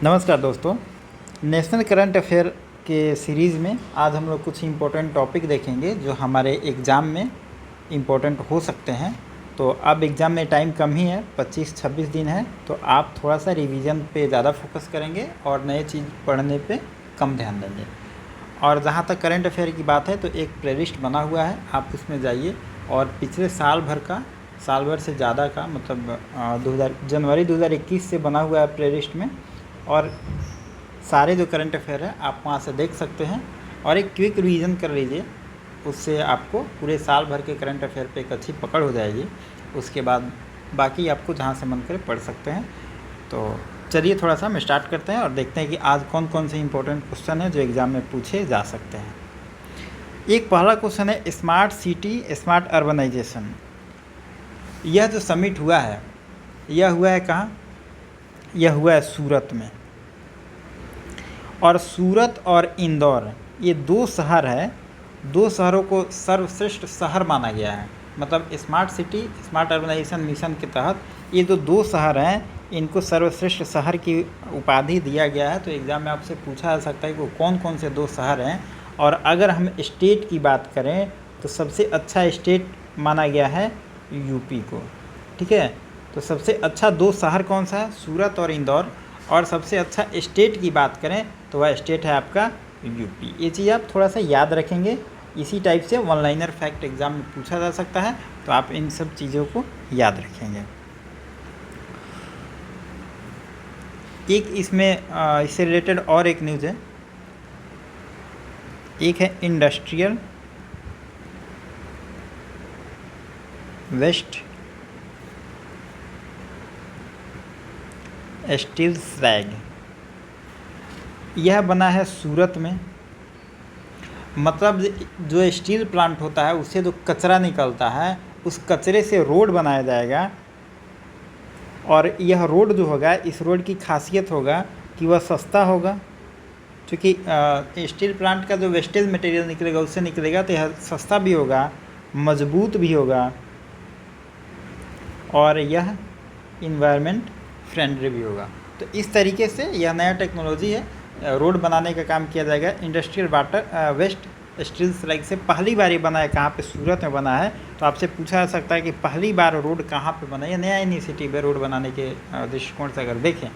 नमस्कार दोस्तों। National current affair के सीरीज़ में आज हम लोग कुछ इम्पोर्टेंट टॉपिक देखेंगे जो हमारे एग्ज़ाम में इम्पोर्टेंट हो सकते हैं। तो अब एग्ज़ाम में टाइम कम ही है, 25-26 दिन है, तो आप थोड़ा सा रिवीजन पे ज़्यादा फोकस करेंगे और नए चीज़ पढ़ने पे कम ध्यान देंगे। और जहाँ तक करंट अफेयर की बात है तो एक प्लेलिस्ट बना हुआ है, आप उसमें जाइए और पिछले साल भर से ज़्यादा का मतलब जनवरी 2021 से बना हुआ है प्लेलिस्ट में, और सारे जो करंट अफेयर है आप वहाँ से देख सकते हैं और एक क्विक रिवीजन कर लीजिए। उससे आपको पूरे साल भर के करंट अफेयर पे एक अच्छी पकड़ हो जाएगी। उसके बाद बाकी आपको जहाँ से मन करे पढ़ सकते हैं। तो चलिए थोड़ा सा हम स्टार्ट करते हैं और देखते हैं कि आज कौन कौन से इंपॉर्टेंट क्वेश्चन हैं जो एग्ज़ाम में पूछे जा सकते हैं। एक पहला क्वेश्चन है स्मार्ट सिटी स्मार्ट अर्बनाइजेशन। यह जो समिट हुआ है यह हुआ है कहाँ? यह हुआ है सूरत में। और सूरत और इंदौर ये दो शहर है, दो शहरों को सर्वश्रेष्ठ शहर माना गया है। मतलब smart city smart urbanisation mission के तहत ये जो दो शहर हैं इनको सर्वश्रेष्ठ शहर की उपाधि दिया गया है। तो एग्ज़ाम में आपसे पूछा जा सकता है कि वो कौन कौन से दो शहर हैं। और अगर हम स्टेट की बात करें तो सबसे अच्छा स्टेट माना गया है यूपी को। ठीक है, तो सबसे अच्छा दो शहर कौन सा है? सूरत और इंदौर। और सबसे अच्छा स्टेट की बात करें तो वह स्टेट है आपका यूपी। ये चीज़ आप थोड़ा सा याद रखेंगे। इसी टाइप से वन लाइनर फैक्ट एग्ज़ाम में पूछा जा सकता है, तो आप इन सब चीज़ों को याद रखेंगे। एक इसमें इससे रिलेटेड और एक न्यूज़ है। एक है इंडस्ट्रियल वेस्ट स्टील स्लैग। यह बना है सूरत में। मतलब जो स्टील प्लांट होता है उससे जो कचरा निकलता है उस कचरे से रोड बनाया जाएगा। और यह रोड जो होगा, इस रोड की खासियत होगा कि वह सस्ता होगा, क्योंकि स्टील प्लांट का जो वेस्टेज मटेरियल निकलेगा उससे निकलेगा, तो यह सस्ता भी होगा, मजबूत भी होगा और यह इन्वायरमेंट फ्रेंडली भी होगा। तो इस तरीके से यह नया टेक्नोलॉजी है, रोड बनाने का काम किया जाएगा। Industrial water waste steel slag से पहली बार ये बना है, कहाँ पे? सूरत में बना है। तो आपसे पूछा जा सकता है कि पहली बार रोड कहाँ पे बना है। ये नया इनिशिएटिव है रोड बनाने के दृष्टिकोण से अगर देखें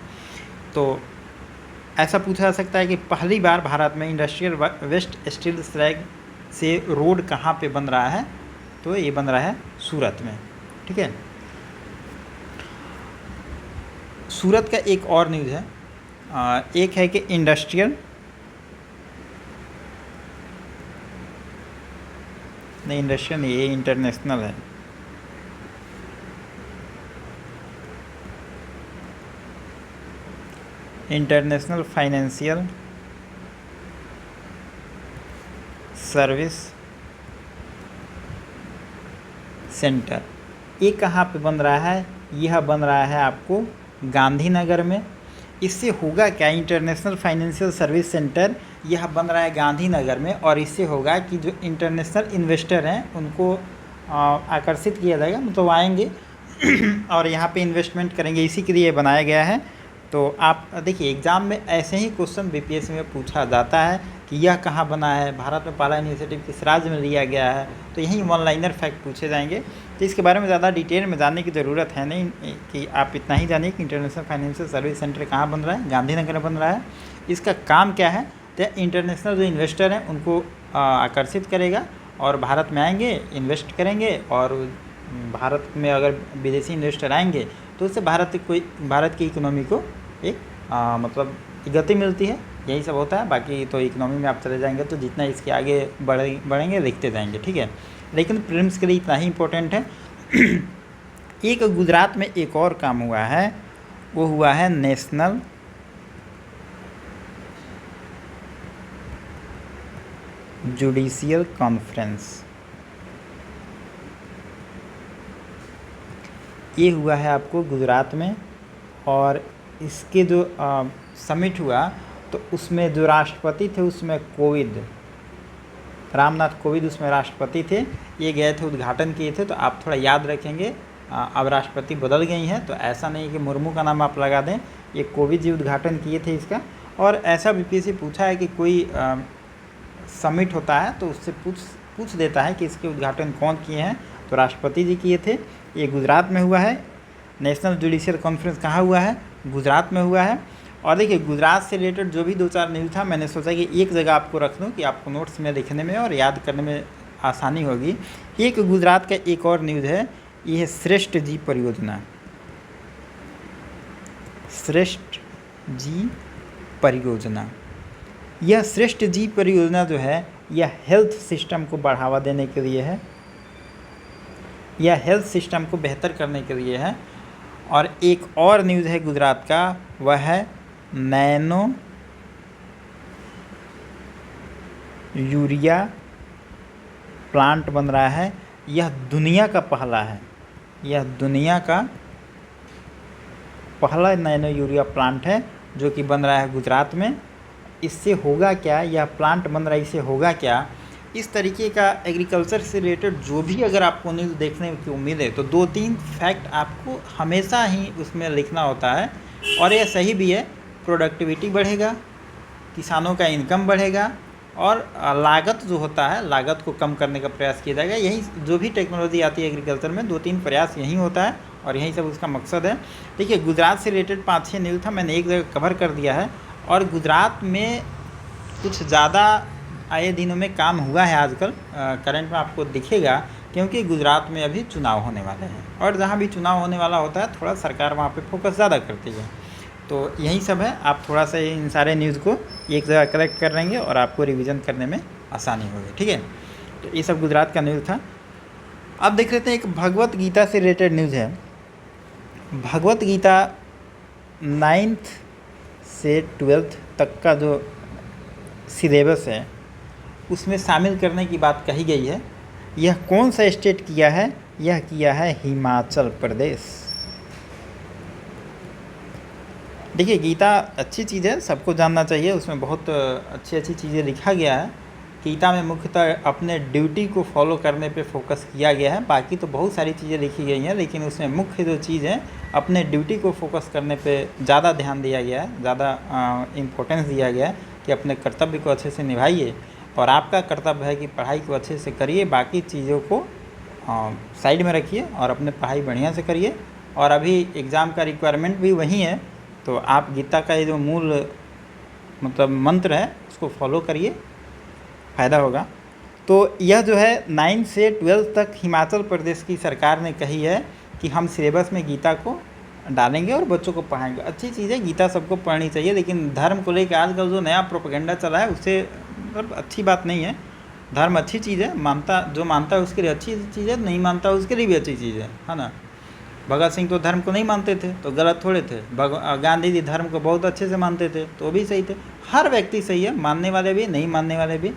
तो ऐसा पूछा जा सकता है कि पहली बार भारत में इंडस्ट्रियल वेस्ट स्टील स्लैग से रोड कहाँ पे बन रहा है? तो ये बन रहा है सूरत में। ठीक है, सूरत का एक और न्यूज़ है। एक है कि इंडस्ट्रियल नहीं, इंडस्ट्रियल नहीं, ये इंटरनेशनल है। International financial service centre. ये कहाँ पे बन रहा है? यह बन रहा है आपको गांधीनगर में। इससे होगा क्या? इंटरनेशनल फाइनेंशियल सर्विस सेंटर यह बन रहा है गांधीनगर में, और इससे होगा कि जो इंटरनेशनल इन्वेस्टर हैं उनको आकर्षित किया जाएगा, मतलब आएंगे और यहाँ पे इन्वेस्टमेंट करेंगे। इसी के लिए बनाया गया है। तो आप देखिए एग्ज़ाम में ऐसे ही क्वेश्चन बीपीएससी में पूछा जाता है कि यह कहाँ बना है, भारत में पहला इनिशिएटिव किस राज्य में लिया गया है। तो यही वन लाइनर फैक्ट पूछे जाएंगे। तो इसके बारे में ज़्यादा डिटेल में जानने की ज़रूरत है नहीं, कि आप इतना ही जानिए कि इंटरनेशनल फाइनेंशियल सर्विस सेंटर कहाँ बन रहा है? गांधीनगर में बन रहा है। इसका काम क्या है? तो इंटरनेशनल जो इन्वेस्टर हैं उनको आकर्षित करेगा और भारत में आएंगे, इन्वेस्ट करेंगे। और भारत में अगर विदेशी इन्वेस्टर आएंगे तो उससे भारत की इकोनॉमी को एक मतलब गति मिलती है। यही सब होता है। बाकी तो इकोनॉमी में आप चले जाएंगे तो जितना इसके आगे बढ़ेंगे देखते जाएंगे। ठीक है, लेकिन प्रीलिम्स के लिए इतना ही इम्पोर्टेंट है। एक गुजरात में एक और काम हुआ है, वो हुआ है नेशनल जुडिशियल कॉन्फ्रेंस। ये हुआ है आपको गुजरात में। और इसके जो समिट हुआ तो उसमें जो राष्ट्रपति थे उसमें रामनाथ कोविंद उसमें राष्ट्रपति थे। ये गए थे, उद्घाटन किए थे। तो आप थोड़ा याद रखेंगे अब राष्ट्रपति बदल गई हैं, तो ऐसा नहीं कि मुर्मू का नाम आप लगा दें। ये कोविड जी उद्घाटन किए थे इसका। और ऐसा बीपीएससी पूछा है कि कोई समिट होता है तो उससे पूछ देता है कि इसके उद्घाटन कौन किए हैं, तो राष्ट्रपति जी किए थे। ये गुजरात में हुआ है। नेशनल जुडिशियल कॉन्फ्रेंस कहाँ हुआ है? गुजरात में हुआ है। और देखिए गुजरात से रिलेटेड जो भी 2-4 न्यूज़ था, मैंने सोचा कि एक जगह आपको रख दूँ कि आपको नोट्स में लिखने में और याद करने में आसानी होगी। एक गुजरात का एक और न्यूज़ है, ये है श्रेष्ठ जी परियोजना। श्रेष्ठ जी परियोजना, यह श्रेष्ठ जी परियोजना जो है यह हेल्थ सिस्टम को बढ़ावा देने के लिए है, यह हेल्थ सिस्टम को बेहतर करने के लिए है। और एक और न्यूज़ है गुजरात का, वह है नैनो यूरिया प्लांट बन रहा है। यह दुनिया का पहला है, यह दुनिया का पहला नैनो यूरिया प्लांट है जो कि बन रहा है गुजरात में। इससे होगा क्या, यह प्लांट बन रहा है, इससे होगा क्या, इस तरीके का एग्रीकल्चर से रिलेटेड जो भी अगर आपको न्यूज़ देखने की उम्मीद है तो 2-3 फैक्ट आपको हमेशा ही उसमें लिखना होता है। और यह सही भी है। प्रोडक्टिविटी बढ़ेगा, किसानों का इनकम बढ़ेगा और लागत जो होता है, लागत को कम करने का प्रयास किया जाएगा। यही जो भी टेक्नोलॉजी आती है एग्रीकल्चर में, 2-3 प्रयास यही होता है और यही सब उसका मकसद है। देखिए गुजरात से रिलेटेड 5-6 न्यूज़ था, मैंने एक जगह कवर कर दिया है। और गुजरात में कुछ ज़्यादा आए दिनों में काम हुआ है आजकल, करंट में आपको दिखेगा, क्योंकि गुजरात में अभी चुनाव होने वाले हैं और जहाँ भी चुनाव होने वाला होता है थोड़ा सरकार वहाँ पे फोकस ज़्यादा करती है। तो यही सब है। आप थोड़ा सा इन सारे न्यूज़ को एक जगह कलेक्ट कर लेंगे और आपको रिवीजन करने में आसानी होगी। ठीक है, तो ये सब गुजरात का न्यूज़ था। अब देख लेते हैं एक भगवत गीता से रिलेटेड न्यूज़ है। भगवत गीता 9th से 12th तक का जो सिलेबस है उसमें शामिल करने की बात कही गई है। यह कौन सा स्टेट किया है? यह किया है हिमाचल प्रदेश। देखिए गीता अच्छी चीज़ है, सबको जानना चाहिए, उसमें बहुत अच्छी अच्छी चीज़ें लिखा गया है। गीता में मुख्यतः अपने ड्यूटी को फॉलो करने पे फोकस किया गया है। बाकी तो बहुत सारी चीज़ें लिखी गई हैं, लेकिन उसमें मुख्य जो चीज़ है अपने ड्यूटी को फोकस करने पे ज़्यादा ध्यान दिया गया है, ज़्यादा इम्पोर्टेंस दिया गया है कि अपने कर्तव्य को अच्छे से निभाइए। और आपका कर्तव्य है कि पढ़ाई को अच्छे से करिए, बाकी चीज़ों को साइड में रखिए और अपने पढ़ाई बढ़िया से करिए। और अभी एग्ज़ाम का रिक्वायरमेंट भी वही है, तो आप गीता का ये जो मूल मतलब मंत्र है उसको फॉलो करिए, फ़ायदा होगा। तो यह जो है 9 से 12 तक हिमाचल प्रदेश की सरकार ने कही है कि हम सिलेबस में गीता को डालेंगे और बच्चों को पढ़ाएंगे। अच्छी चीज़ है, गीता सबको पढ़नी चाहिए, लेकिन धर्म को लेकर आजकल जो नया प्रोपेगेंडा चला है उससे मतलब अच्छी बात नहीं है। धर्म अच्छी चीज़ है, जो मानता है उसके लिए अच्छी चीज़ है, नहीं मानता उसके लिए भी अच्छी चीज़ है ना। भगत सिंह तो धर्म को नहीं मानते थे तो गलत थोड़े थे। गांधी जी धर्म को बहुत अच्छे से मानते थे तो भी सही थे। हर व्यक्ति सही है, मानने वाले भी, नहीं मानने वाले भी।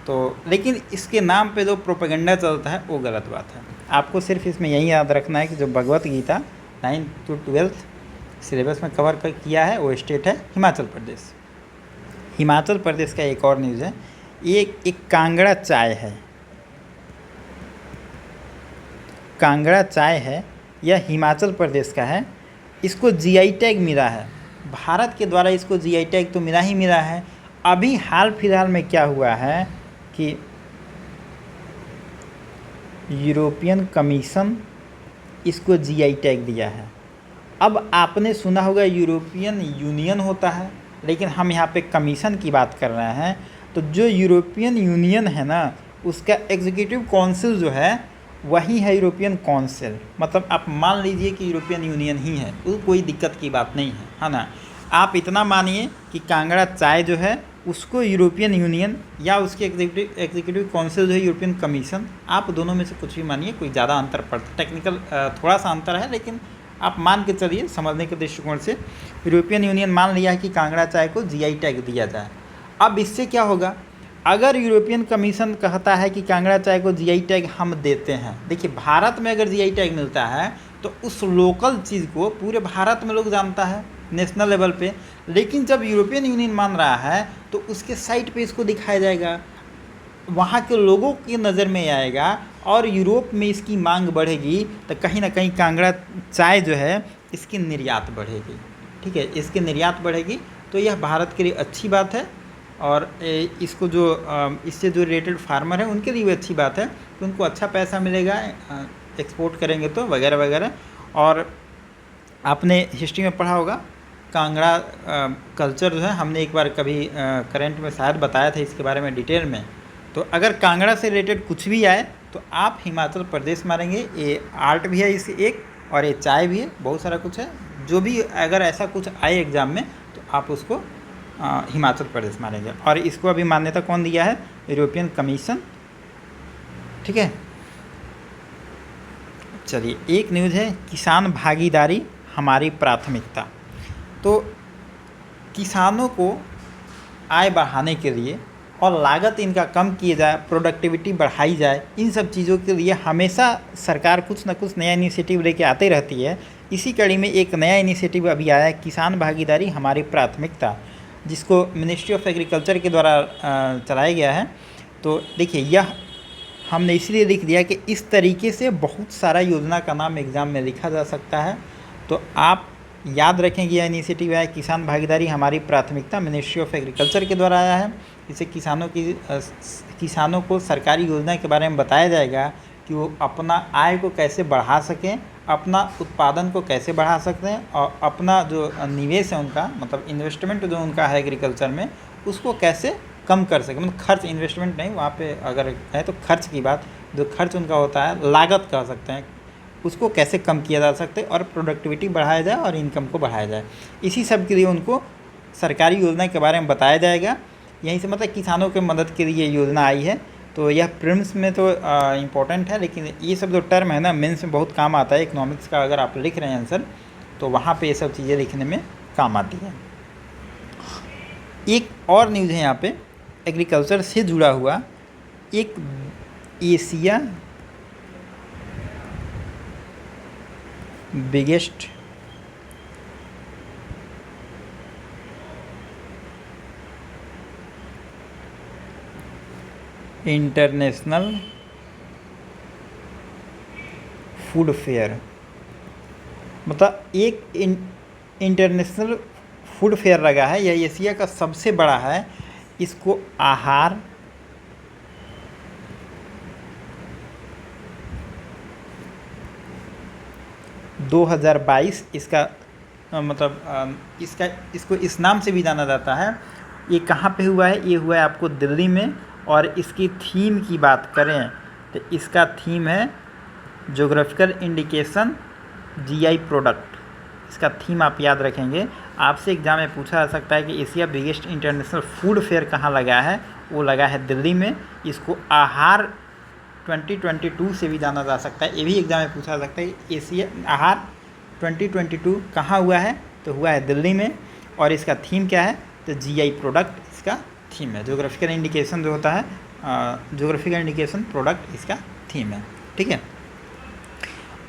तो लेकिन इसके नाम पे जो प्रोपेगेंडा चलता है वो गलत बात है। आपको सिर्फ इसमें यही याद रखना है कि जो भगवत गीता 9 to 12 सिलेबस में कवर किया है वो स्टेट है हिमाचल प्रदेश। हिमाचल प्रदेश का एक और न्यूज़ है, ये एक कांगड़ा चाय है। कांगड़ा चाय है, यह हिमाचल प्रदेश का है। इसको जीआई टैग मिला है, भारत के द्वारा इसको जीआई टैग तो मिला ही मिला है। अभी हाल फिलहाल में क्या हुआ है कि यूरोपियन कमीशन इसको जीआई टैग दिया है। अब आपने सुना होगा यूरोपियन यूनियन होता है, लेकिन हम यहाँ पे कमीशन की बात कर रहे हैं। तो जो यूरोपियन यूनियन है ना, उसका एग्जीक्यूटिव काउंसिल जो है वही है यूरोपियन काउंसिल। मतलब आप मान लीजिए कि यूरोपियन यूनियन ही है, तो कोई दिक्कत की बात नहीं है ना। आप इतना मानिए कि कांगड़ा चाय जो है उसको यूरोपियन यूनियन या उसके एग्जीक्यूटिव काउंसिल जो है यूरोपियन कमीशन, आप दोनों में से कुछ भी मानिए, कोई ज़्यादा अंतर पड़ता, टेक्निकल थोड़ा सा अंतर है, लेकिन आप मान के चलिए समझने के दृष्टिकोण से यूरोपियन यूनियन मान लिया है कि कांगड़ा चाय को जीआई टैग दिया जाए। अब इससे क्या होगा, अगर यूरोपियन कमीशन कहता है कि कांगड़ा चाय को जीआई टैग हम देते हैं, देखिए भारत में अगर जीआई टैग मिलता है तो उस लोकल चीज़ को पूरे भारत में लोग जानता है नेशनल लेवल पे। लेकिन जब यूरोपियन यूनियन मान रहा है तो उसके साइट पे इसको दिखाया जाएगा, वहाँ के लोगों की नज़र में आएगा और यूरोप में इसकी मांग बढ़ेगी, तो कहीं ना कहीं कांगड़ा चाय जो है इसकी निर्यात बढ़ेगी। ठीक है, इसकी निर्यात बढ़ेगी तो यह भारत के लिए अच्छी बात है। और इसको जो इससे जो रिलेटेड फार्मर हैं उनके लिए भी अच्छी बात है कि उनको अच्छा पैसा मिलेगा एक्सपोर्ट करेंगे तो, वगैरह वगैरह। और आपने हिस्ट्री में पढ़ा होगा कांगड़ा कल्चर जो है, हमने एक बार कभी करंट में शायद बताया था इसके बारे में डिटेल में। तो अगर कांगड़ा से रिलेटेड कुछ भी आए तो आप हिमाचल प्रदेश मारेंगे। ये आर्ट भी है इस एक, और ये चाय भी है, बहुत सारा कुछ है। जो भी अगर ऐसा कुछ आए एग्ज़ाम में तो आप उसको हिमाचल प्रदेश मानेंगे। और इसको अभी मान्यता कौन दिया है? यूरोपियन कमीशन, ठीक है। चलिए, एक न्यूज़ है किसान भागीदारी हमारी प्राथमिकता। तो किसानों को आय बढ़ाने के लिए और लागत इनका कम किए जाए, प्रोडक्टिविटी बढ़ाई जाए, इन सब चीज़ों के लिए हमेशा सरकार कुछ ना कुछ नया इनिशिएटिव लेके आती रहती है। इसी कड़ी में एक नया इनिशिएटिव अभी आया है, किसान भागीदारी हमारी प्राथमिकता, जिसको मिनिस्ट्री ऑफ एग्रीकल्चर के द्वारा चलाया गया है। तो देखिए, यह हमने इसलिए लिख दिया कि इस तरीके से बहुत सारा योजना का नाम एग्ज़ाम में लिखा जा सकता है। तो आप याद रखेंगे, यह इनिशिएटिव है किसान भागीदारी हमारी प्राथमिकता, मिनिस्ट्री ऑफ एग्रीकल्चर के द्वारा आया है। इसे किसानों को सरकारी योजना के बारे में बताया जाएगा कि वो अपना आय को कैसे बढ़ा सकें, अपना उत्पादन को कैसे बढ़ा सकते हैं, और अपना जो निवेश है उनका, मतलब इन्वेस्टमेंट जो उनका है एग्रीकल्चर में, उसको कैसे कम कर सकें। मतलब खर्च, इन्वेस्टमेंट नहीं, वहाँ पे अगर है तो खर्च की बात, जो खर्च उनका होता है, लागत कह सकते हैं, उसको कैसे कम किया जा सकता है और प्रोडक्टिविटी बढ़ाया जाए और इनकम को बढ़ाया जाए। इसी सब के लिए उनको सरकारी योजना के बारे में बताया जाएगा। यहीं से मतलब किसानों के मदद के लिए योजना आई है। तो यह प्रीलिम्स में तो इम्पोर्टेंट है, लेकिन ये सब जो टर्म है ना, मेंस में बहुत काम आता है। इकोनॉमिक्स का अगर आप लिख रहे हैं आंसर, तो वहाँ पे ये सब चीज़ें लिखने में काम आती है। एक और न्यूज़ है यहाँ पे एग्रीकल्चर से जुड़ा हुआ, एक Asia biggest international food fair, मतलब एक इंटरनेशनल फूड फेयर लगा है। यह एशिया का सबसे बड़ा है। इसको आहार, (2022) इसका मतलब इसको इस नाम से भी जाना जाता है। ये कहाँ पे हुआ है? ये हुआ है आपको दिल्ली में। और इसकी थीम की बात करें तो इसका थीम है ज्योग्राफिकल इंडिकेशन जीआई प्रोडक्ट। इसका थीम आप याद रखेंगे। आपसे एग्जाम में पूछा जा सकता है कि Asia biggest international food fair कहाँ लगा है? वो लगा है दिल्ली में। इसको आहार 2022 से भी जाना जा सकता है। ये भी एग्जाम में पूछा जा सकता है एशिया आहार 2022 कहाँ हुआ है? तो हुआ है दिल्ली में। और इसका थीम क्या है? तो जीआई प्रोडक्ट इसका थीम है। ज्योग्राफिकल इंडिकेशन जो होता है, ज्योग्राफिकल इंडिकेशन प्रोडक्ट इसका थीम है, ठीक है।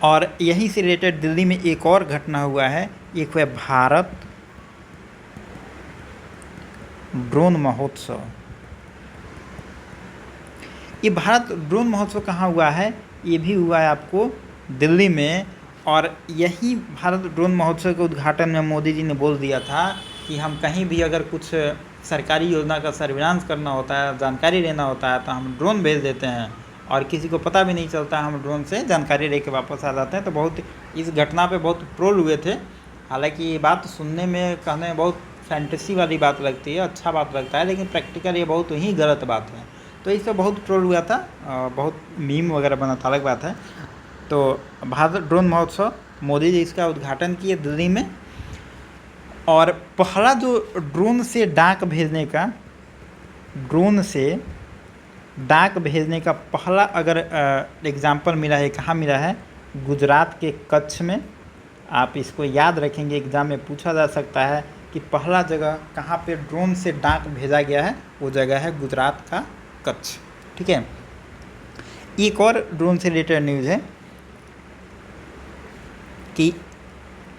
और यहीं से रिलेटेड दिल्ली में एक और घटना हुआ है। एक हुआ भारत ड्रोन महोत्सव। ये भारत ड्रोन महोत्सव कहाँ हुआ है? ये भी हुआ है आपको दिल्ली में। और यही भारत ड्रोन महोत्सव के उद्घाटन में मोदी जी ने बोल दिया था कि हम कहीं भी अगर कुछ सरकारी योजना का सर्विलांस करना होता है, जानकारी लेना होता है, तो हम ड्रोन भेज देते हैं और किसी को पता भी नहीं चलता, हम ड्रोन से जानकारी लेके वापस आ जाते हैं। तो बहुत इस घटना पे बहुत ट्रोल हुए थे। हालांकि ये बात सुनने में, कहने में बहुत फैंटेसी वाली बात लगती है, अच्छा बात लगता है, लेकिन प्रैक्टिकल ये बहुत ही गलत बात है। तो इससे बहुत ट्रोल हुआ था, बहुत मीम वगैरह बना था, अलग बात है। तो भारत ड्रोन महोत्सव, मोदी जी इसका उद्घाटन किए दिल्ली में। और पहला जो ड्रोन से डाक भेजने का पहला अगर एग्जाम्पल मिला है, कहाँ मिला है? गुजरात के कच्छ में। आप इसको याद रखेंगे, एग्ज़ाम में पूछा जा सकता है कि पहला जगह कहाँ पे ड्रोन से डाक भेजा गया है। वो जगह है गुजरात का कच्छ, ठीक है। एक और ड्रोन से रिलेटेड न्यूज़ है कि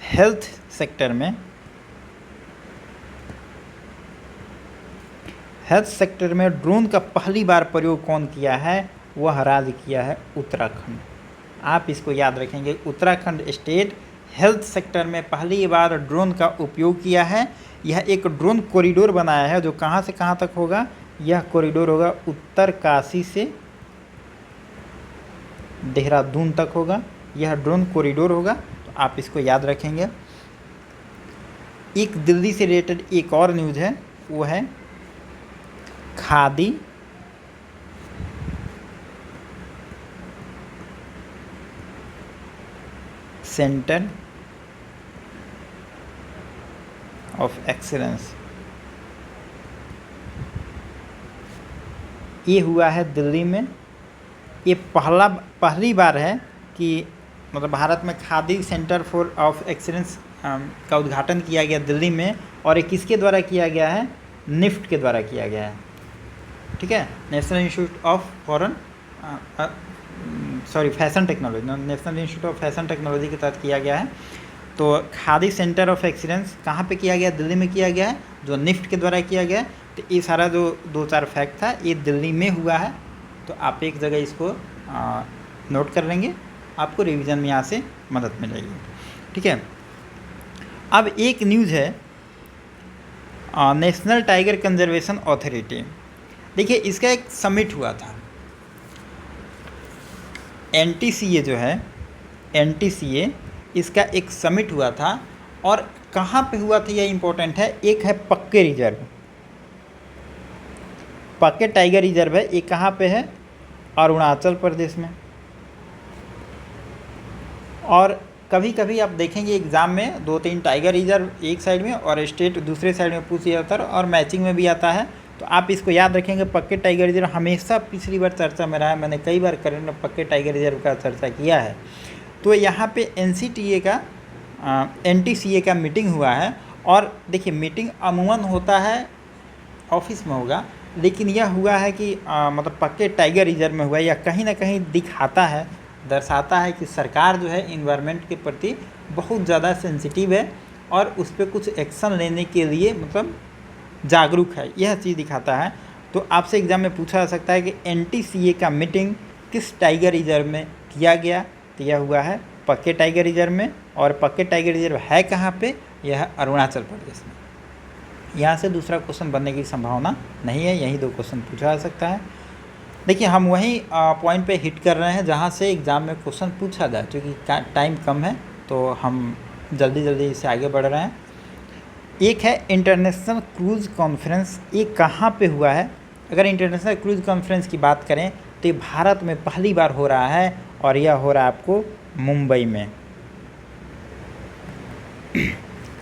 हेल्थ सेक्टर में ड्रोन का पहली बार प्रयोग कौन किया है? वह राज्य किया है उत्तराखंड। आप इसको याद रखेंगे, उत्तराखंड स्टेट हेल्थ सेक्टर में पहली बार ड्रोन का उपयोग किया है। यह एक ड्रोन कॉरिडोर बनाया है जो कहाँ से कहाँ तक होगा, यह कॉरिडोर होगा उत्तरकाशी से देहरादून तक होगा, यह ड्रोन कॉरिडोर होगा, तो आप इसको याद रखेंगे। एक दिल्ली से रिलेटेड एक और न्यूज़ है, वो है खादी सेंटर ऑफ एक्सीलेंस। ये हुआ है दिल्ली में। ये पहली बार है कि मतलब भारत में khadi centre for of excellence का उद्घाटन किया गया दिल्ली में, और ये किसके द्वारा किया गया है, निफ्ट के द्वारा किया गया है, ठीक है, national institute of fashion technology, national institute of fashion technology के तहत किया गया है। तो खादी सेंटर ऑफ एक्सीलेंस कहाँ पे किया गया, दिल्ली में किया गया है, जो निफ्ट के द्वारा किया गया है। तो ये सारा जो 2-4 फैक्ट था ये दिल्ली में हुआ है, तो आप एक जगह इसको नोट कर लेंगे, आपको रिवीजन में यहाँ से मदद मिलेगी, ठीक है। अब एक न्यूज़ है नेशनल टाइगर कंजर्वेशन अथॉरिटी। देखिए इसका एक समिट हुआ था, NTCA जो है, NTCA इसका एक समिट हुआ था, और कहाँ पे हुआ था यह इम्पोर्टेंट है। एक है पक्के रिजर्व, पक्के टाइगर रिजर्व है, ये कहाँ पे है, अरुणाचल प्रदेश में। और कभी कभी आप देखेंगे एग्ज़ाम में 2-3 टाइगर रिजर्व एक साइड में और स्टेट दूसरे साइड में पूछ जाता है, और मैचिंग में भी आता है, तो आप इसको याद रखेंगे। पक्के टाइगर रिजर्व हमेशा पिछली बार चर्चा में रहा है, मैंने कई बार करंट में पक्के टाइगर रिजर्व का चर्चा किया है। तो यहाँ पे NTCA का मीटिंग हुआ है, और देखिए मीटिंग अमूमन होता है ऑफिस में होगा, लेकिन यह हुआ है कि मतलब पक्के टाइगर रिजर्व में हुआ है। या कहीं ना कहीं दिखाता है, दर्शाता है कि सरकार जो है इन्वायरमेंट के प्रति बहुत ज़्यादा सेंसिटिव है, और उस पर कुछ एक्शन लेने के लिए मतलब जागरूक है, यह चीज़ दिखाता है। तो आपसे एग्ज़ाम में पूछा जा सकता है कि NTCA का मीटिंग किस टाइगर रिजर्व में किया गया, तो यह हुआ है पक्के टाइगर रिजर्व में। और पक्के टाइगर रिजर्व है कहाँ पे, यह अरुणाचल प्रदेश में। यहाँ से दूसरा क्वेश्चन बनने की संभावना नहीं है, यही 2 क्वेश्चन पूछा जा सकता है। देखिए हम वही पॉइंट पे हिट कर रहे हैं जहाँ से एग्ज़ाम में क्वेश्चन पूछा जाए, क्योंकि टाइम कम है तो हम जल्दी इससे आगे बढ़ रहे हैं। एक है इंटरनेशनल क्रूज़ कॉन्फ्रेंस, ये कहाँ पे हुआ है। अगर इंटरनेशनल क्रूज़ कॉन्फ्रेंस की बात करें तो ये भारत में पहली बार हो रहा है, और यह हो रहा है आपको मुंबई में।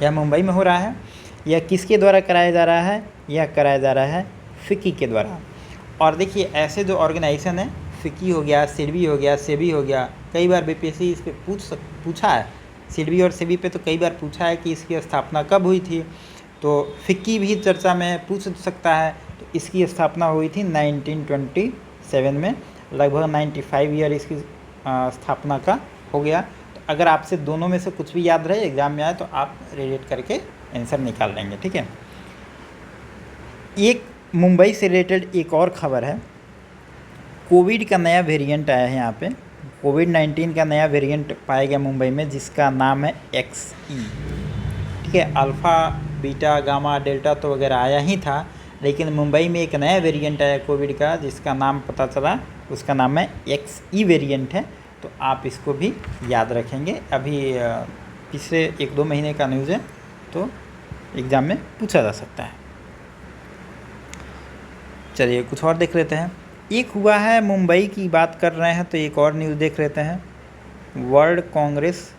यह मुंबई में हो रहा है। यह किसके द्वारा कराया जा रहा है, यह कराया जा रहा है फिक्की के द्वारा। और देखिए ऐसे जो ऑर्गेनाइजेशन है, फिक्की हो गया, सिडबी हो गया, सेबी हो गया, कई बार BPSC इस पर पूछा है। सिडबी और सेबी पे तो कई बार पूछा है कि इसकी स्थापना कब हुई थी, तो फिक्की भी चर्चा में पूछ सकता है। तो इसकी स्थापना हुई थी 1927 में, लगभग 95 ईयर इसकी स्थापना का हो गया। तो अगर आपसे दोनों में से कुछ भी याद रहे एग्ज़ाम में आए तो आप रिलेट करके आंसर निकाल लेंगे, ठीक है। एक मुंबई से रिलेटेड एक और खबर है, कोविड का नया वेरिएंट आया है यहाँ पे। कोविड-19 का नया वेरिएंट पाया गया मुंबई में, जिसका नाम है XE, ठीक है। अल्फ़ा, बीटा, गामा, डेल्टा तो वगैरह आया ही था, लेकिन मुंबई में एक नया वेरिएंट आया कोविड का, जिसका नाम पता चला, उसका नाम है XE वेरिएंट है। तो आप इसको भी याद रखेंगे। अभी पिछले 1-2 महीने का न्यूज़ है, तो एग्ज़ाम में पूछा जा सकता है। चलिए कुछ और देख लेते हैं। एक हुआ है, मुंबई की बात कर रहे हैं तो एक और न्यूज़ देख लेते हैं। वर्ल्ड कांग्रेस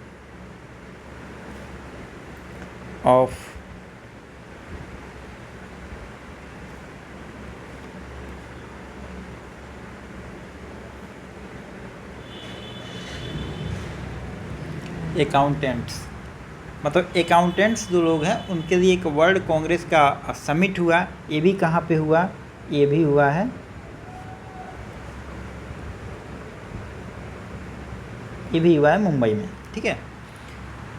ऑफ अकाउंटेंट्स, मतलब अकाउंटेंट्स जो लोग हैं उनके लिए एक वर्ल्ड कांग्रेस का समिट हुआ। ये भी कहाँ पे हुआ, ये भी हुआ है मुंबई में, ठीक है।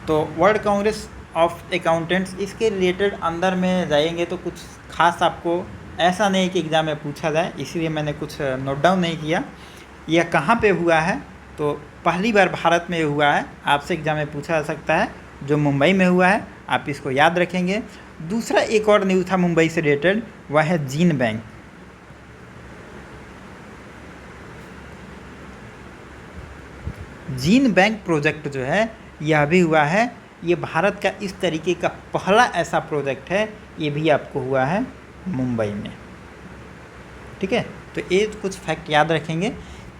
तो वर्ल्ड कांग्रेस ऑफ अकाउंटेंट्स, इसके रिलेटेड अंदर में जाएंगे तो कुछ खास आपको ऐसा नहीं कि एग्ज़ाम में पूछा जाए, इसीलिए मैंने कुछ नोट डाउन नहीं किया। यह कहाँ पे हुआ है, तो पहली बार भारत में हुआ है, आपसे एग्जाम में पूछा जा सकता है। जो मुंबई में हुआ है आप इसको याद रखेंगे। दूसरा एक और न्यूज़ था मुंबई से रिलेटेड, वह है gene bank. Gene bank project जो है यह भी हुआ है। ये भारत का इस तरीके का पहला ऐसा प्रोजेक्ट है, ये भी आपको हुआ है मुंबई में। ठीक है, तो ये कुछ फैक्ट याद रखेंगे।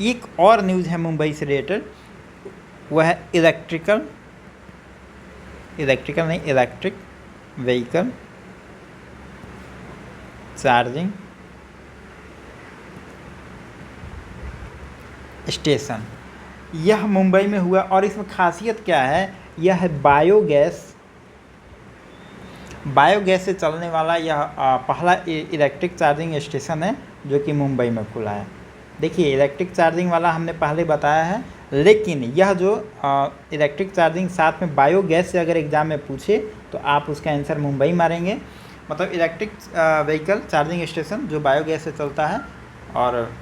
एक और न्यूज़ है मुंबई से रिलेटेड, वह है इलेक्ट्रिक व्हीकल चार्जिंग स्टेशन। यह मुंबई में हुआ और इसमें खासियत क्या है, यह है बायोगैस से चलने वाला यह पहला इलेक्ट्रिक चार्जिंग स्टेशन है जो कि मुंबई में खुला है। देखिए इलेक्ट्रिक चार्जिंग वाला हमने पहले बताया है, लेकिन यह जो इलेक्ट्रिक चार्जिंग साथ में बायोगैस से अगर एग्ज़ाम में पूछे तो आप उसका आंसर मुंबई मारेंगे। मतलब इलेक्ट्रिक व्हीकल चार्जिंग स्टेशन जो बायोगैस से चलता है, और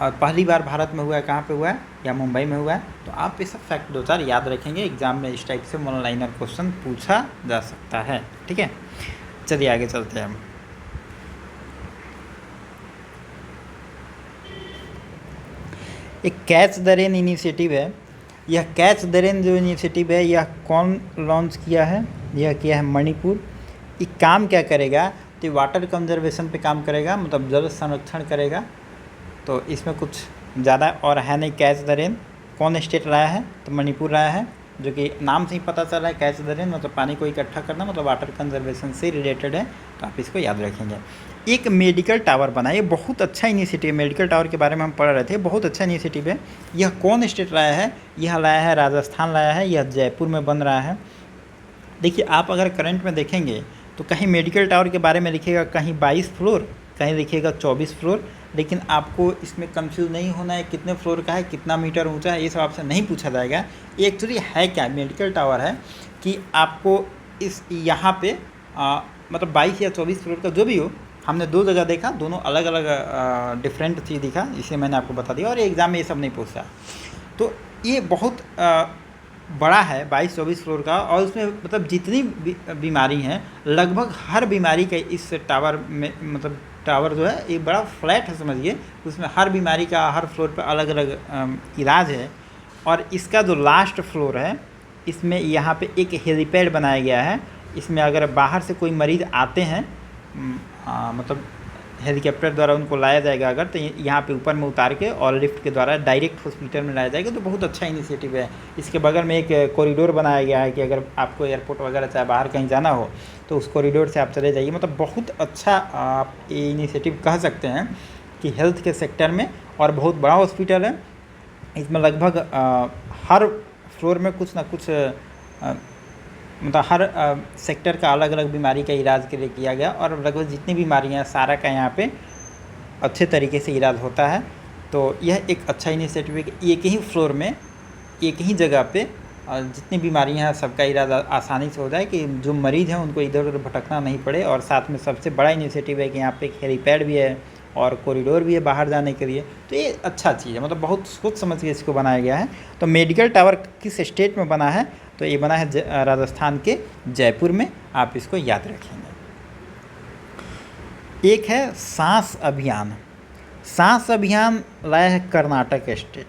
पहली बार भारत में हुआ है। कहाँ पे हुआ है? या मुंबई में हुआ है। तो आप ये सब फैक्ट 2-4 याद रखेंगे, एग्जाम में इस टाइप से वन लाइनर क्वेश्चन पूछा जा सकता है। ठीक है, चलिए आगे चलते हैं हम। एक कैच द रेन इनिशिएटिव है। यह कैच द रेन जो इनिशिएटिव है यह कौन लॉन्च किया है? यह किया है मणिपुर। ये काम क्या करेगा? तो वाटर कंजर्वेशन पे काम करेगा, मतलब जल संरक्षण करेगा। तो इसमें कुछ ज़्यादा और है नहीं। कैच द रेन कौन स्टेट लाया है? तो मणिपुर लाया है, जो कि नाम से ही पता चल रहा है। कैच द रेन मतलब पानी को इकट्ठा करना, मतलब वाटर कंजर्वेशन से रिलेटेड है, तो आप इसको याद रखेंगे। एक मेडिकल टावर बना, ये बहुत अच्छा इनिशिएटिव। मेडिकल टावर के बारे में हम पढ़ रहे थे, बहुत अच्छा इनिशिएटिव है। यह कौन स्टेट लाया है? यह लाया है राजस्थान लाया है, यह जयपुर में बन रहा है। देखिए आप अगर करंट में देखेंगे तो कहीं मेडिकल टावर के बारे में लिखेगा कहीं 22 फ्लोर, कहीं लिखेगा 24 फ्लोर, लेकिन आपको इसमें कंफ्यूज नहीं होना है कितने फ्लोर का है, कितना मीटर ऊंचा है, ये सब आपसे नहीं पूछा जाएगा। ये एक्चुअली है क्या? मेडिकल टावर है कि आपको इस यहाँ पे मतलब 22 या 24 फ्लोर का जो भी हो, हमने 2 जगह देखा, दोनों अलग अलग डिफरेंट चीज़ दिखा, इसे मैंने आपको बता दिया। और ये एग्ज़ाम में ये सब नहीं पूछता। तो ये बहुत बड़ा है 22-24 फ्लोर का, और उसमें मतलब जितनी बीमारी हैं लगभग हर बीमारी का इस टावर में, मतलब टावर जो है एक बड़ा फ्लैट है समझिए, उसमें हर बीमारी का हर फ्लोर पर अलग अलग इलाज है। और इसका जो लास्ट फ्लोर है इसमें यहाँ पे एक हेलीपैड बनाया गया है। इसमें अगर बाहर से कोई मरीज़ आते हैं मतलब हेलीकॉप्टर द्वारा उनको लाया जाएगा अगर, तो यहाँ पे ऊपर में उतार के और लिफ्ट के द्वारा डायरेक्ट हॉस्पिटल में लाया जाएगा। तो बहुत अच्छा इनिशिएटिव है। इसके बगल में एक कॉरिडोर बनाया गया है कि अगर आपको एयरपोर्ट वगैरह चाहे बाहर कहीं जाना हो तो उस कॉरिडोर से आप चले जाइए। मतलब बहुत अच्छा आप ये इनिशिएटिव कह सकते हैं कि हेल्थ के सेक्टर में, और बहुत बड़ा हॉस्पिटल है। इसमें लगभग हर फ्लोर में कुछ ना कुछ मतलब हर सेक्टर का अलग अलग बीमारी का इलाज के लिए किया गया, और लगभग जितनी बीमारियां हैं सारा का यहाँ पे अच्छे तरीके से इलाज होता है। तो यह एक अच्छा इनिशिएटिव है कि एक ही फ्लोर में एक ही जगह पे जितनी बीमारियां हैं सबका इलाज आसानी से हो जाए, कि जो मरीज़ हैं उनको इधर उधर भटकना नहीं पड़े। और साथ में सबसे बड़ा इनिशिएटिव है कि यहाँ पे एक हेलीपैड भी है और कॉरिडोर भी है बाहर जाने के लिए। तो ये अच्छा चीज़ है, मतलब बहुत सोच समझ के इसको बनाया गया है। तो मेडिकल टावर किस स्टेट में बना है? तो ये बना है राजस्थान के जयपुर में, आप इसको याद रखेंगे। एक है सांस अभियान। सांस अभियान लाया है कर्नाटक स्टेट,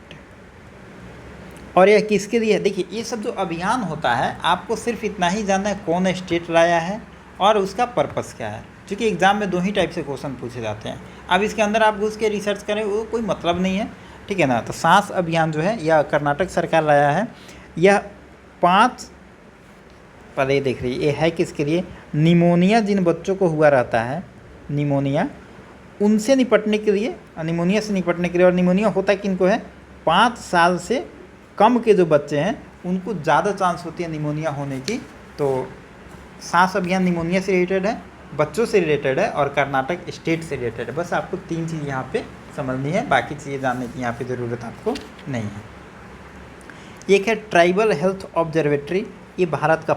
और यह किसके लिए है? देखिए ये सब जो अभियान होता है आपको सिर्फ इतना ही जानना है कौन स्टेट लाया है और उसका पर्पस क्या है, क्योंकि एग्ज़ाम में 2 ही टाइप से क्वेश्चन पूछे जाते हैं। अब इसके अंदर आप घुस के रिसर्च करें वो कोई मतलब नहीं है, ठीक है ना। तो सांस अभियान जो है यह कर्नाटक सरकार लाया है। यह 5 पहले देख रही ये है किसके लिए? निमोनिया जिन बच्चों को हुआ रहता है, निमोनिया, उनसे निपटने के लिए, निमोनिया से निपटने के लिए। और निमोनिया होता किनको है? 5 साल से कम के जो बच्चे हैं उनको ज़्यादा चांस होती है निमोनिया होने की। तो सांस अभियान निमोनिया से रिलेटेड है, बच्चों से रिलेटेड है, और कर्नाटक स्टेट से रिलेटेड है। बस आपको 3 चीज़ यहाँ पे समझनी है, बाकी चीज़ें जानने की यहाँ पे ज़रूरत आपको नहीं है। एक है ट्राइबल हेल्थ ऑब्जर्वेटरी, ये भारत का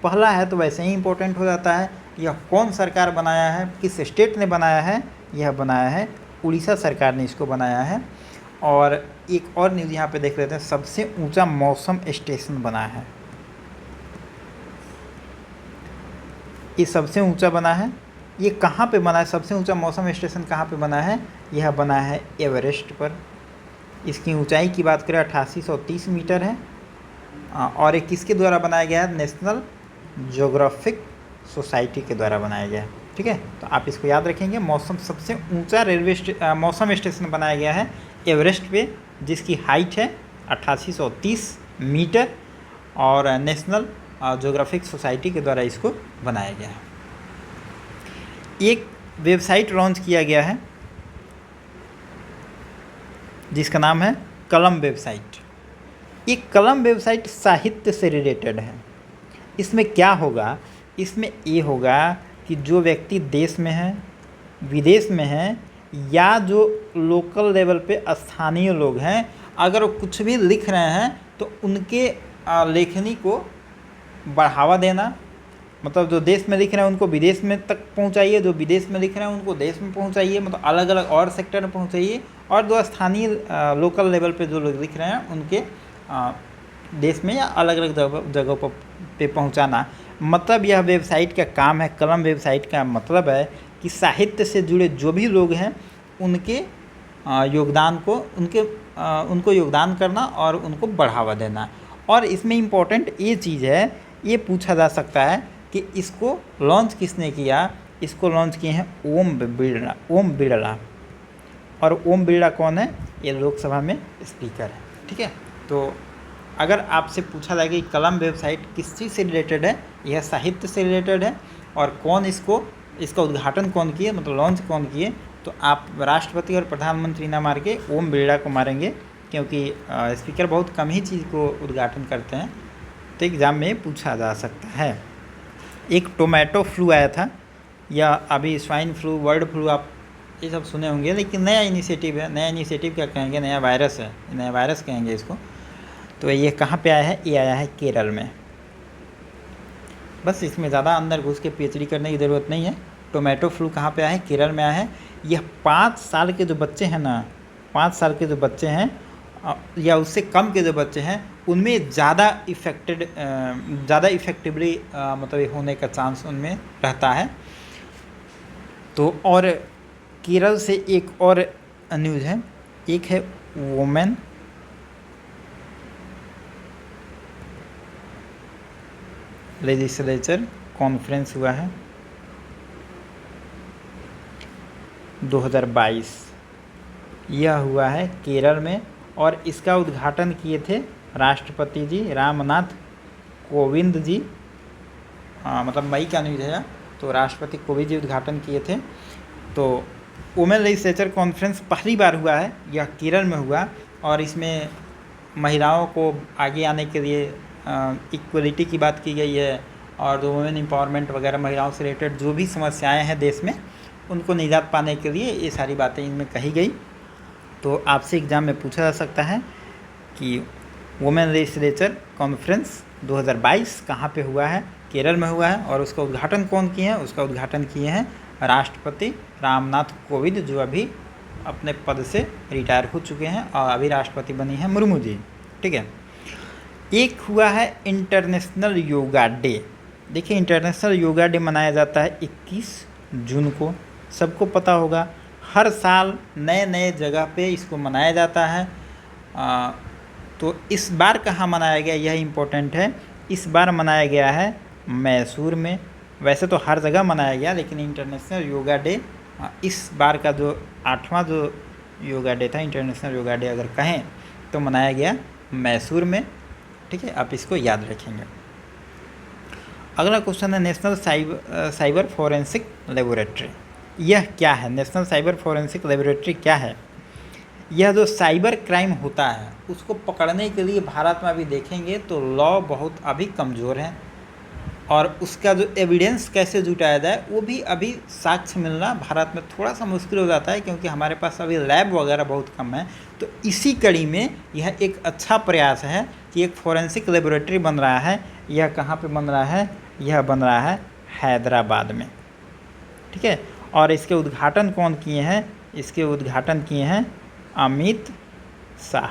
पहला है तो वैसे ही इम्पोर्टेंट हो जाता है। यह कौन सरकार बनाया है, किस स्टेट ने बनाया है? यह बनाया है उड़ीसा सरकार ने इसको बनाया है। और एक और न्यूज़ यहाँ पे देख लेते हैं। सबसे ऊंचा मौसम स्टेशन बना है, ये सबसे ऊंचा बना है। ये कहाँ पे बना है? सबसे ऊंचा मौसम स्टेशन कहाँ पे बना है? यह बना है एवरेस्ट पर। इसकी ऊंचाई की बात करें 8830 मीटर है। और ये किसके द्वारा बनाया गया है? नेशनल ज्योग्राफिक सोसाइटी के द्वारा बनाया गया है। ठीक है, तो आप इसको याद रखेंगे। मौसम सबसे ऊंचा मौसम स्टेशन बनाया गया है एवरेस्ट पे, जिसकी हाइट है 8830 मीटर, और नेशनल ज्योग्राफिक सोसाइटी के द्वारा इसको बनाया गया है। एक वेबसाइट लॉन्च किया गया है जिसका नाम है कलम वेबसाइट। ये कलम वेबसाइट साहित्य से रिलेटेड है। इसमें क्या होगा? इसमें ये होगा कि जो व्यक्ति देश में है, विदेश में हैं, या जो लोकल लेवल पे स्थानीय लोग हैं, अगर वो कुछ भी लिख रहे हैं तो उनके लेखनी को बढ़ावा देना। मतलब जो देश में लिख रहे हैं उनको विदेश में तक पहुंचाइए, जो विदेश में लिख रहे हैं उनको देश में पहुंचाइए, मतलब अलग अलग और सेक्टर में पहुंचाइए। और जो स्थानीय लोकल लेवल पे जो लोग लिख रहे हैं उनके देश में या अलग अलग जगहों पे पहुंचाना। मतलब यह वेबसाइट का काम है। कलम वेबसाइट का मतलब है कि साहित्य से जुड़े जो भी लोग हैं उनके योगदान को उनको योगदान करना और उनको बढ़ावा देना। और इसमें इम्पोर्टेंट ये चीज़ है, ये पूछा जा सकता है कि इसको लॉन्च किसने किया? इसको लॉन्च किए हैं ओम बिरला। और ओम बिरला कौन है? ये लोकसभा में स्पीकर है। ठीक है, तो अगर आपसे पूछा जाए कि कलम वेबसाइट किस चीज़ से रिलेटेड है, यह साहित्य से रिलेटेड है। और कौन इसका उद्घाटन कौन किए, मतलब लॉन्च कौन किए, तो आप राष्ट्रपति और प्रधानमंत्री ना मार के ओम बिरला को मारेंगे, क्योंकि स्पीकर बहुत कम ही चीज़ को उद्घाटन करते हैं। तो एग्ज़ाम में पूछा जा सकता है। एक टोमेटो फ्लू आया था, या अभी स्वाइन फ्लू, बर्ड फ्लू, आप ये सब सुने होंगे, लेकिन नया इनिशिएटिव है। नया इनिशिएटिव क्या कहेंगे? नया वायरस है, नया वायरस कहेंगे इसको। तो ये कहाँ पे आया है? ये आया है केरल में। बस इसमें ज़्यादा अंदर घुस के पीएचडी करने की ज़रूरत नहीं है। टोमेटो फ्लू कहाँ पे आया है? केरल में आया है। यह 5 साल के जो बच्चे हैं ना, 5 साल के जो बच्चे हैं या उससे कम के जो बच्चे हैं, उनमें ज़्यादा इफ़ेक्टिवली मतलब होने का चांस उनमें रहता है। तो और केरल से एक और न्यूज़ है। एक है वुमेन लेजिस्लेचर कॉन्फ्रेंस हुआ है 2022, यह हुआ है केरल में। और इसका उद्घाटन किए थे राष्ट्रपति जी रामनाथ कोविंद जी। मतलब मई का न्यूज़ है, तो राष्ट्रपति कोविंद जी उद्घाटन किए थे। तो वुमेन लेजिस्लेचर कॉन्फ्रेंस पहली बार हुआ है, यह केरल में हुआ। और इसमें महिलाओं को आगे आने के लिए इक्वलिटी की बात की गई है, और जो वुमेन एम्पावरमेंट वगैरह, महिलाओं से रिलेटेड जो भी समस्याएं हैं देश में, उनको निजात पाने के लिए ये सारी बातें इनमें कही गई। तो आपसे एग्ज़ाम में पूछा जा सकता है कि वुमेन लेजिस्लेचर कॉन्फ्रेंस 2022 कहाँ पे हुआ है? केरल में हुआ है। और उसका उद्घाटन कौन किए हैं? उसका उद्घाटन किए हैं राष्ट्रपति रामनाथ कोविंद, जो अभी अपने पद से रिटायर हो चुके हैं, और अभी राष्ट्रपति बनी हैं मुर्मू जी। ठीक है, एक हुआ है इंटरनेशनल योगा डे। देखिए, इंटरनेशनल योगा डे मनाया जाता है 21 जून को, सबको पता होगा। हर साल नए नए जगह पे इसको मनाया जाता है। तो इस बार कहाँ मनाया गया, यह इम्पोर्टेंट है। इस बार मनाया गया है मैसूर में। वैसे तो हर जगह मनाया गया, लेकिन इंटरनेशनल योगा डे इस बार का जो 8वां जो योगा डे था, इंटरनेशनल योगा डे अगर कहें, तो मनाया गया मैसूर में। ठीक है, आप इसको याद रखेंगे। अगला क्वेश्चन है नेशनल साइबर फोरेंसिक लेबोरेटरी। यह क्या है? नेशनल साइबर फोरेंसिक लेबोरेटरी क्या है? यह जो साइबर क्राइम होता है उसको पकड़ने के लिए भारत में अभी देखेंगे तो लॉ बहुत अभी कमज़ोर है, और उसका जो एविडेंस कैसे जुटाया जाए वो भी अभी साक्ष्य मिलना भारत में थोड़ा सा मुश्किल हो जाता है, क्योंकि हमारे पास अभी लैब वगैरह बहुत कम है। तो इसी कड़ी में यह एक अच्छा प्रयास है कि एक फोरेंसिक लेबोरेटरी बन रहा है। यह कहाँ पे बन रहा है? यह बन रहा है हैदराबाद में। ठीक है, और इसके उद्घाटन कौन किए हैं? इसके उद्घाटन किए हैं अमित शाह।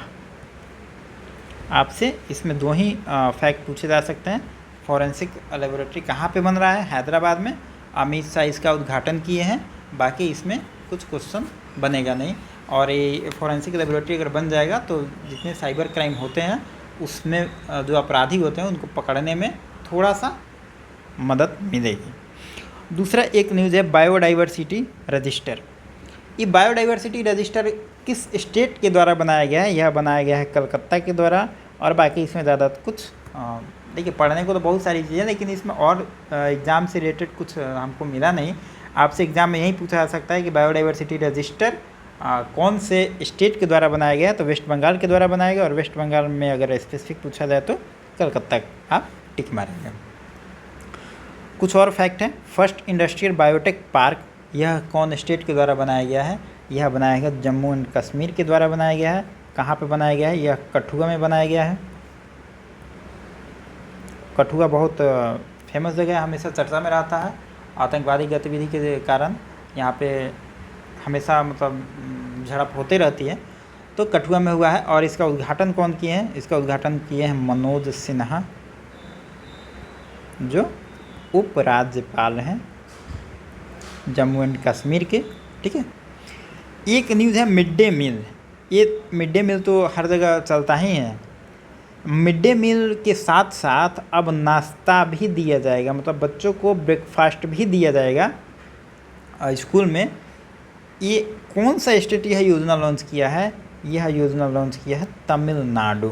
आपसे इसमें 2 ही फैक्ट पूछे जा सकते हैं। फॉरेंसिक लेबोरेटरी कहाँ पे बन रहा है? हैदराबाद में। अमित शाह इसका उद्घाटन किए हैं। बाकी इसमें कुछ क्वेश्चन बनेगा नहीं। और ये फॉरेंसिक लेबोरेटरी अगर बन जाएगा तो जितने साइबर क्राइम होते हैं उसमें जो अपराधी होते हैं उनको पकड़ने में थोड़ा सा मदद मिलेगी। दूसरा एक न्यूज़ है बायोडाइवर्सिटी रजिस्टर। ये बायोडाइवर्सिटी रजिस्टर किस स्टेट के द्वारा बनाया गया है? यह बनाया गया है कलकत्ता के द्वारा। और बाकी इसमें ज़्यादा कुछ देखिए, पढ़ने को तो बहुत सारी चीज़ें, लेकिन इसमें और एग्ज़ाम से रिलेटेड कुछ हमको मिला नहीं। आपसे एग्ज़ाम में यही पूछा जा सकता है कि बायोडाइवर्सिटी रजिस्टर कौन से स्टेट के द्वारा बनाया गया है? तो वेस्ट बंगाल के द्वारा बनाया गया। और वेस्ट बंगाल में अगर स्पेसिफिक पूछा जाए तो कलकत्ता आप टिक मारेंगे। कुछ और फैक्ट हैं। फर्स्ट इंडस्ट्रियल बायोटेक पार्क, यह कौन स्टेट के द्वारा बनाया गया है? यह बनाया गया जम्मू एंड कश्मीर के द्वारा बनाया गया है। कहाँ पे बनाया गया है? यह कठुआ में बनाया गया है। कठुआ बहुत फेमस जगह है, हमेशा चर्चा में रहता है आतंकवादी गतिविधि के कारण। यहाँ पे हमेशा मतलब झड़प होते रहती है, तो कठुआ में हुआ है। और इसका उद्घाटन कौन किए हैं? इसका उद्घाटन किए हैं मनोज सिन्हा, जो उपराज्यपाल हैं जम्मू एंड कश्मीर के। ठीक है। एक न्यूज़ है मिड डे मील। ये मिड डे मील तो हर जगह चलता ही है। मिड डे मील के साथ साथ अब नाश्ता भी दिया जाएगा, मतलब बच्चों को ब्रेकफास्ट भी दिया जाएगा स्कूल में। ये कौन सा स्टेट यह योजना लॉन्च किया है? यह योजना लॉन्च किया है तमिलनाडु।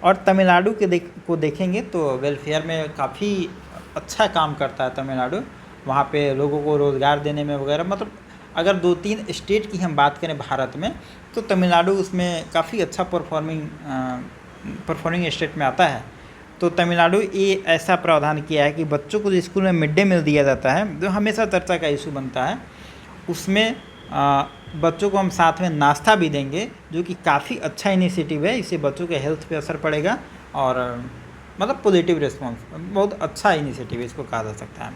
और तमिलनाडु को देखेंगे तो वेलफेयर में काफ़ी अच्छा काम करता है तमिलनाडु। वहाँ पे लोगों को रोज़गार देने में वगैरह, मतलब अगर 2-3 स्टेट की हम बात करें भारत में तो तमिलनाडु उसमें काफ़ी अच्छा परफॉर्मिंग स्टेट में आता है। तो तमिलनाडु ये ऐसा प्रावधान किया है कि बच्चों को जो स्कूल में मिड डे मील दिया जाता है, जो हमेशा चर्चा का इशू बनता है, उसमें बच्चों को हम साथ में नाश्ता भी देंगे, जो कि काफ़ी अच्छा इनिशिएटिव है। इससे बच्चों के हेल्थ पे असर पड़ेगा और मतलब पॉजिटिव रिस्पॉन्स, बहुत अच्छा इनिशिएटिव है, इसको कहा जा सकता है।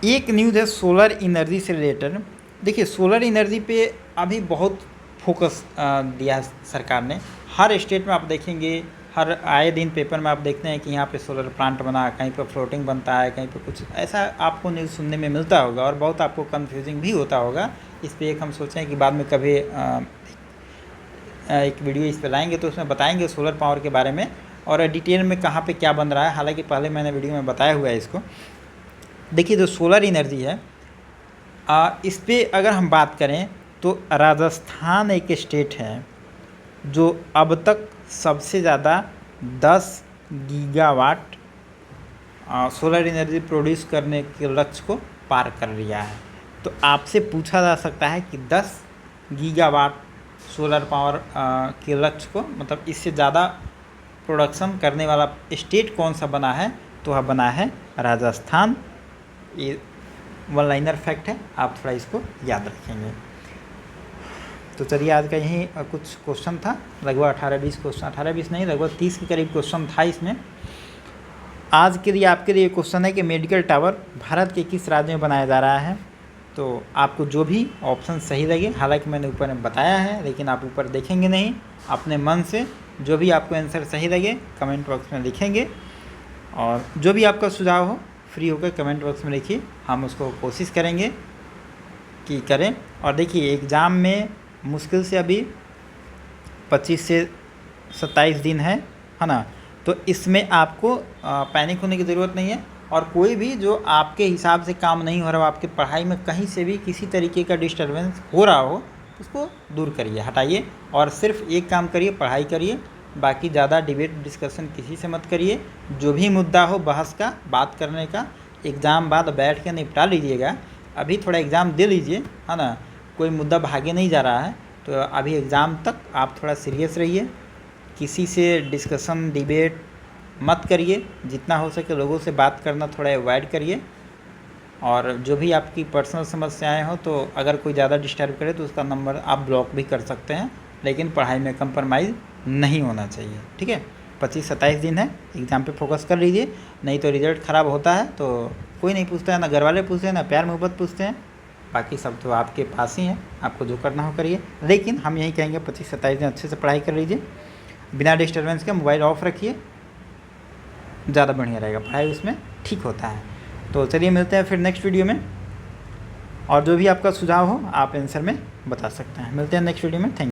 एक न्यूज़ है सोलर एनर्जी से रिलेटेड। देखिए, सोलर एनर्जी पे अभी बहुत फोकस दिया है सरकार ने। हर स्टेट में आप देखेंगे, हर आए दिन पेपर में आप देखते हैं कि यहाँ पे सोलर प्लांट बना, कहीं पे फ्लोटिंग बनता है, कहीं पे कुछ ऐसा आपको न्यूज़ सुनने में मिलता होगा और बहुत आपको कंफ्यूजिंग भी होता होगा। इस पे एक हम सोचें कि बाद में कभी एक वीडियो इस पे लाएंगे तो उसमें बताएंगे सोलर पावर के बारे में और डिटेल में कहाँ पे क्या बन रहा है। हालांकि पहले मैंने वीडियो में बताया हुआ है इसको। देखिए, जो सोलर एनर्जी है इस पे अगर हम बात करें तो राजस्थान एक स्टेट है जो अब तक सबसे ज़्यादा 10 गीगावाट सोलर एनर्जी प्रोड्यूस करने के लक्ष्य को पार कर लिया है। तो आपसे पूछा जा सकता है कि 10 गीगावाट सोलर पावर के लक्ष्य को, मतलब इससे ज़्यादा प्रोडक्शन करने वाला स्टेट कौन सा बना है? तो वह बना है राजस्थान। ये वन लाइनर फैक्ट है, आप थोड़ा इसको याद रखेंगे। तो चलिए, आज का यही कुछ क्वेश्चन था। लगभग 18-20 क्वेश्चन, 18-20 नहीं, लगभग 30 के करीब क्वेश्चन था इसमें। आज के लिए आपके लिए क्वेश्चन है कि मेडिकल टावर भारत के किस राज्य में बनाया जा रहा है? तो आपको जो भी ऑप्शन सही लगे, हालांकि मैंने ऊपर में बताया है लेकिन आप ऊपर देखेंगे नहीं, अपने मन से जो भी आपको आंसर सही लगे कमेंट बॉक्स में लिखेंगे। और जो भी आपका सुझाव हो फ्री होकर कमेंट बॉक्स में लिखिए, हम उसको कोशिश करेंगे कि करें। और देखिए, एग्ज़ाम में मुश्किल से अभी 25 से 27 दिन है ना। तो इसमें आपको पैनिक होने की ज़रूरत नहीं है। और कोई भी जो आपके हिसाब से काम नहीं हो रहा हो, आपके पढ़ाई में कहीं से भी किसी तरीके का डिस्टर्बेंस हो रहा हो, उसको दूर करिए, हटाइए और सिर्फ एक काम करिए, पढ़ाई करिए। बाकी ज़्यादा डिबेट डिस्कशन किसी से मत करिए। जो भी मुद्दा हो बहस का, बात करने का, एग्ज़ाम बाद बैठ के निपटा लीजिएगा। अभी थोड़ा एग्ज़ाम दे लीजिए, है ना। कोई मुद्दा भागे नहीं जा रहा है, तो अभी एग्ज़ाम तक आप थोड़ा सीरियस रहिए। किसी से डिस्कशन डिबेट मत करिए। जितना हो सके लोगों से बात करना थोड़ा अवॉइड करिए। और जो भी आपकी पर्सनल समस्याएं हो, तो अगर कोई ज़्यादा डिस्टर्ब करे तो उसका नंबर आप ब्लॉक भी कर सकते हैं, लेकिन पढ़ाई में कंप्रोमाइज़ नहीं होना चाहिए। ठीक है, 25-27 दिन है, एग्ज़ाम पे फोकस कर लीजिए, नहीं तो रिज़ल्ट ख़राब होता है तो कोई नहीं पूछता है, ना घर वाले पूछते हैं, ना प्यार मोहब्बत पूछते हैं। बाकी सब तो आपके पास ही है, आपको जो करना हो करिए। लेकिन हम यही कहेंगे 25-27 दिन अच्छे से पढ़ाई कर लीजिए, बिना डिस्टर्बेंस के मोबाइल ऑफ रखिए, ज़्यादा बढ़िया रहेगा, पढ़ाई उसमें ठीक होता है। तो चलिए मिलते हैं फिर नेक्स्ट वीडियो में, और जो भी आपका सुझाव हो आप आंसर में बता सकते हैं। मिलते हैं नेक्स्ट वीडियो में। Thank you.